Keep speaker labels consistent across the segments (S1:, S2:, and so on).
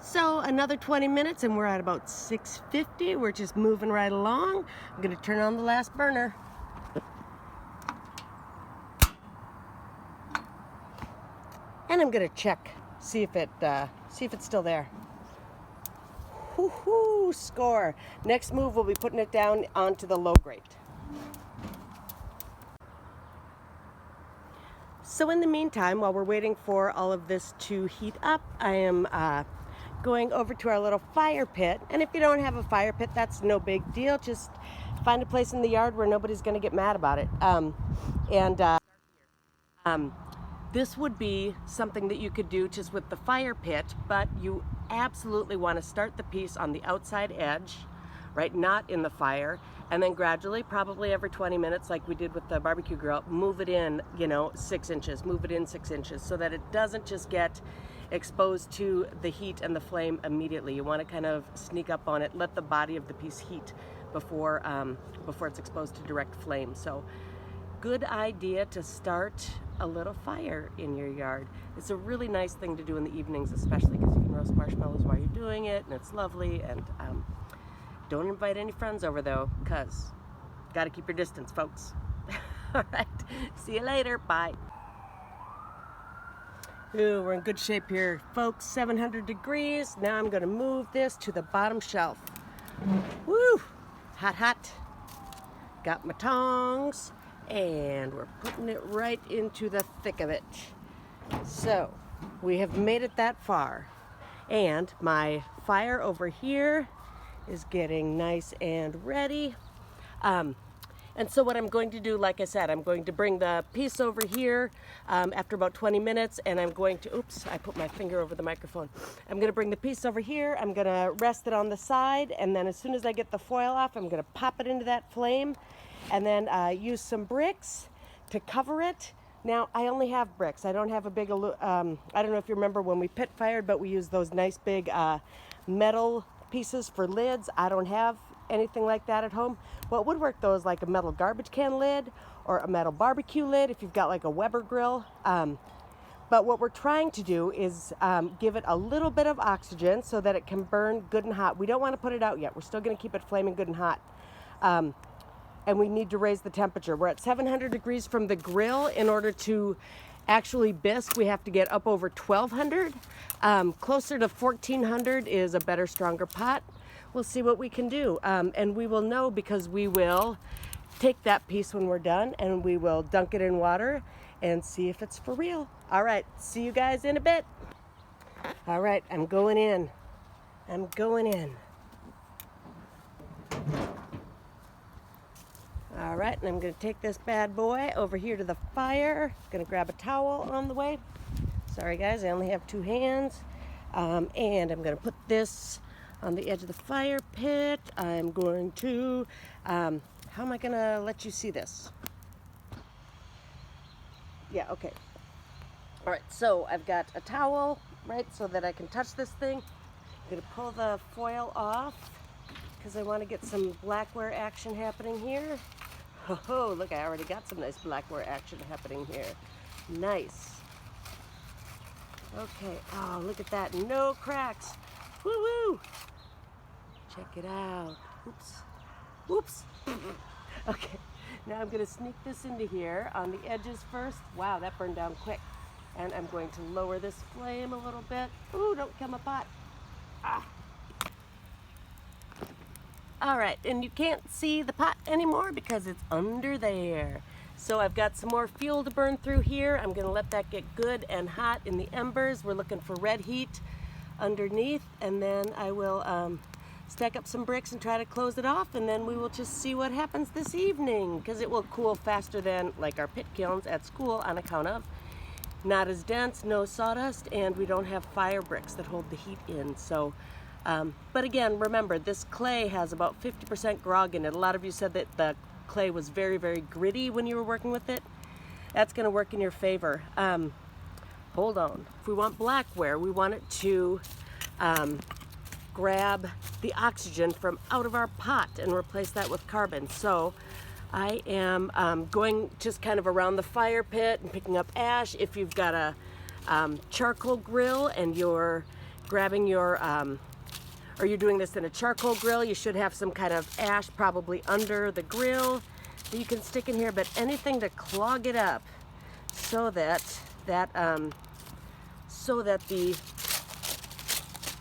S1: So another 20 minutes and we're at about 6:50. We're just moving right along. I'm gonna turn on the last burner. And I'm gonna check, see if it's still there. Woohoo, score. Next move, we'll be putting it down onto the low grate. So in the meantime, while we're waiting for all of this to heat up, I am going over to our little fire pit. And if you don't have a fire pit, that's no big deal. Just find a place in the yard where nobody's going to get mad about it. This would be something that you could do just with the fire pit, but you absolutely want to start the piece on the outside edge, right, not in the fire, and then gradually, probably every 20 minutes like we did with the barbecue grill, move it in, 6 inches, move it in 6 inches so that it doesn't just get exposed to the heat and the flame immediately. You want to kind of sneak up on it, let the body of the piece heat before it's exposed to direct flame. So good idea to start a little fire in your yard. It's a really nice thing to do in the evenings, especially because you can roast marshmallows while you're doing it, and it's lovely. And don't invite any friends over though, because got to keep your distance, folks. All right, see you later. Bye. Ooh, we're in good shape here, folks. 700 degrees. Now I'm going to move this to the bottom shelf. Woo! Hot, hot. Got my tongs, and we're putting it right into the thick of it. So we have made it that far, and my fire over here is getting nice and ready. And so what I'm going to do, like I said, I'm going to bring the piece over here after about 20 minutes, and I'm going to, oops, I put my finger over the microphone. I'm going to bring the piece over here, I'm going to rest it on the side, and then as soon as I get the foil off, I'm going to pop it into that flame, and then use some bricks to cover it. Now, I only have bricks. I don't have a big, I don't know if you remember when we pit fired, but we used those nice big metal pieces for lids. I don't have anything like that at home. What would work though is like a metal garbage can lid or a metal barbecue lid if you've got like a Weber grill. But what we're trying to do is give it a little bit of oxygen so that it can burn good and hot. We don't want to put it out yet. We're still going to keep it flaming good and hot. And we need to raise the temperature. We're at 700 degrees from the grill. In order to actually bisque, we have to get up over 1200. Closer to 1400 is a better, stronger pot. We'll see what we can do. And we will know because we will take that piece when we're done and we will dunk it in water and see if it's for real. All right, see you guys in a bit. All right, I'm going in. I'm going in. All right, and I'm going to take this bad boy over here to the fire. Going to grab a towel on the way. Sorry guys, I only have 2 hands. And I'm going to put this on the edge of the fire pit. I'm going to, how am I going to let you see this? Yeah, okay. All right, so I've got a towel, right, so that I can touch this thing. I'm going to pull the foil off because I want to get some blackware action happening here. Oh, look, I already got some nice blackware action happening here. Nice. Okay, oh, look at that. No cracks. Woo-woo. Check it out. Oops. Oops. Okay, now I'm going to sneak this into here on the edges first. Wow, that burned down quick. And I'm going to lower this flame a little bit. Ooh, don't kill my pot. Ah. All right, and you can't see the pot anymore because it's under there. So I've got some more fuel to burn through here. I'm gonna let that get good and hot in the embers. We're looking for red heat underneath, and then I will stack up some bricks and try to close it off, and then we will just see what happens this evening, because it will cool faster than like our pit kilns at school on account of not as dense, no sawdust, and we don't have fire bricks that hold the heat in. So but again, remember, this clay has about 50% grog in it. A lot of you said that the clay was very, very gritty when you were working with it. That's going to work in your favor. Hold on. If we want blackware, we want it to grab the oxygen from out of our pot and replace that with carbon. So I am going just kind of around the fire pit and picking up ash. If you've got a charcoal grill and you're grabbing your, or you're doing this in a charcoal grill, you should have some kind of ash probably under the grill that you can stick in here, but anything to clog it up so that the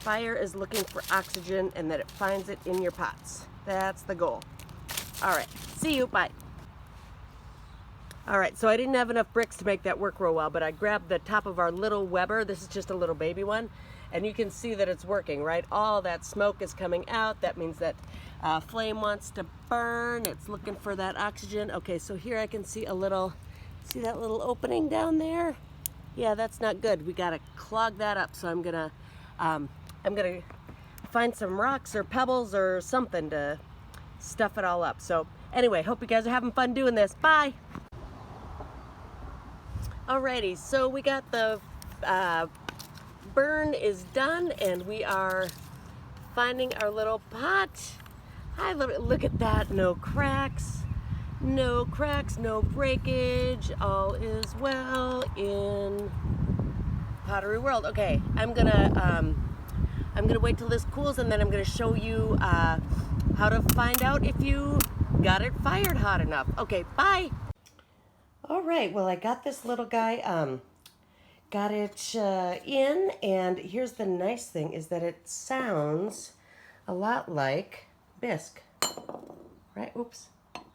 S1: fire is looking for oxygen and that it finds it in your pots. That's the goal. All right, see you, bye. All right, so I didn't have enough bricks to make that work real well, but I grabbed the top of our little Weber. This is just a little baby one, and you can see that it's working, right? All that smoke is coming out. That means that flame wants to burn. It's looking for that oxygen. Okay, so here I can see a little, see that little opening down there? Yeah, that's not good. We gotta clog that up. So I'm gonna find some rocks or pebbles or something to stuff it all up. So anyway, hope you guys are having fun doing this. Bye. Alrighty, so we got the burn is done, and we are finding our little pot. Hi, look at that, no cracks, no breakage, all is well in Pottery World. Okay, I'm gonna wait till this cools, and then I'm gonna show you how to find out if you got it fired hot enough. Okay, bye. All right, well, I got this little guy, got it in, and here's the nice thing is that it sounds a lot like bisque, right? Oops.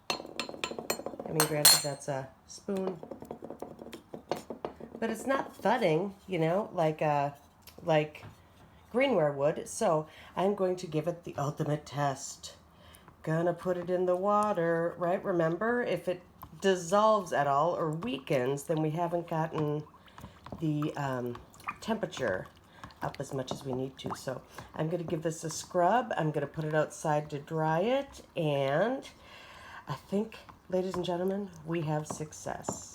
S1: I mean, granted, that's a spoon, but it's not thudding, you know, like greenware would. So I'm going to give it the ultimate test. Gonna put it in the water, right? Remember, if it dissolves at all or weakens, then we haven't gotten the temperature up as much as we need to. So I'm going to give this a scrub. I'm going to put it outside to dry it, and I think, ladies and gentlemen, we have success.